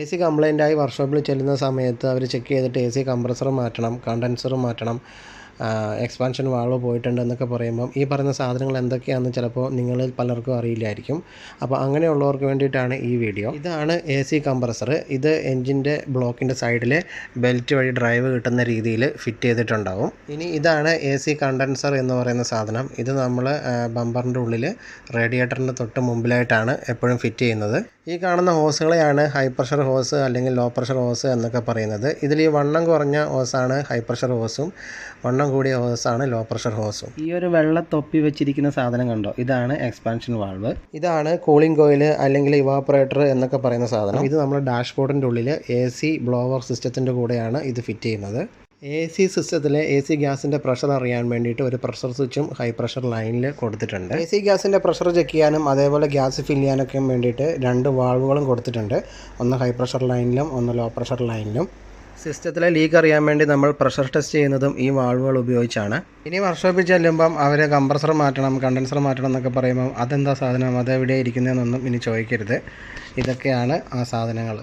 AC complaint ആയി വർക്ക്ഷോപ്പിൽ ചെല്ലുന്ന സമയത്ത് അവർ ചെക്ക് ചെയ്തിട്ട് AC കംപ്രസർ മാറ്റണം, കണ്ടൻസർ മാറ്റണം, എക്സ്പാൻഷൻ വാൾവ് പോയിട്ടുണ്ടെന്നൊക്കെ പറയുമ്പം ഈ പറയുന്ന സാധനങ്ങൾ എന്തൊക്കെയാണെന്ന് ചിലപ്പോൾ നിങ്ങളിൽ പലർക്കും അറിയില്ലായിരിക്കും. അപ്പോൾ അങ്ങനെയുള്ളവർക്ക് വേണ്ടിയിട്ടാണ് ഈ വീഡിയോ. ഇതാണ് AC കംപ്രസർ. ഇത് എൻജിൻ്റെ ബ്ലോക്കിൻ്റെ സൈഡിൽ ബെൽറ്റ് വഴി ഡ്രൈവ് കിട്ടുന്ന രീതിയിൽ ഫിറ്റ് ചെയ്തിട്ടുണ്ടാവും. ഇനി ഇതാണ് AC കണ്ടൻസർ എന്ന് പറയുന്ന സാധനം. ഇത് നമ്മൾ ബമ്പറിൻ്റെ ഉള്ളിൽ റേഡിയേറ്ററിൻ്റെ തൊട്ട് മുമ്പിലായിട്ടാണ് എപ്പോഴും ഫിറ്റ് ചെയ്യുന്നത്. ഈ കാണുന്ന ഹോസുകളെയാണ് ഹൈ പ്രഷർ ഹോസ് അല്ലെങ്കിൽ ലോ പ്രഷർ ഹോസ് എന്നൊക്കെ പറയുന്നത്. ഇതിൽ ഈ വണ്ണം കുറഞ്ഞ ഹോസാണ് ഹൈ പ്രഷർ ഹോസും വണ്ണം കൂടിയ ഹോസാണ് ലോ പ്രഷർ ഹോസും. ഈ ഒരു വെള്ള തൊപ്പി വെച്ചിരിക്കുന്ന സാധനം കണ്ടോ, ഇതാണ് എക്സ്പാൻഷൻ വാൾവ്. ഇതാണ് കൂളിംഗ് കോയിൽ അല്ലെങ്കിൽ ഇവാപ്പറേറ്റർ എന്നൊക്കെ പറയുന്ന സാധനം. ഇത് നമ്മുടെ ഡാഷ്ബോർഡിൻ്റെ ഉള്ളിൽ AC ബ്ലോവർ സിസ്റ്റത്തിൻ്റെ കൂടെയാണ് ഇത് ഫിറ്റ് ചെയ്യുന്നത്. AC സിസ്റ്റത്തിലെ AC ഗ്യാസിൻ്റെ പ്രഷർ അറിയാൻ വേണ്ടിയിട്ട് ഒരു പ്രഷർ സ്വിച്ചും ഹൈ പ്രഷർ ലൈനിൽ കൊടുത്തിട്ടുണ്ട്. AC ഗ്യാസിൻ്റെ പ്രഷർ ചെക്ക് ചെയ്യാനും അതേപോലെ ഗ്യാസ് ഫില്ല് ചെയ്യാനൊക്കെ വേണ്ടിയിട്ട് 2 വാൾവുകളും കൊടുത്തിട്ടുണ്ട്. ഒന്ന് ഹൈ പ്രഷർ ലൈനിലും ഒന്ന് ലോ പ്രഷർ ലൈനിലും. സിസ്റ്റത്തിലെ ലീക്ക് അറിയാൻ വേണ്ടി നമ്മൾ പ്രഷർ ടെസ്റ്റ് ചെയ്യുന്നതും ഈ വാൾവുകൾ ഉപയോഗിച്ചാണ്. ഇനി വർക്ക്ഷോപ്പിൽ ചെല്ലുമ്പം അവർ കംപ്രസർ മാറ്റണം, കണ്ടൻസർ മാറ്റണം എന്നൊക്കെ പറയുമ്പം അതെന്താ സാധനം, അതെവിടെ ഇരിക്കുന്നതെന്നൊന്നും ഇനി ചോദിക്കരുത്. ഇതൊക്കെയാണ് ആ സാധനങ്ങൾ.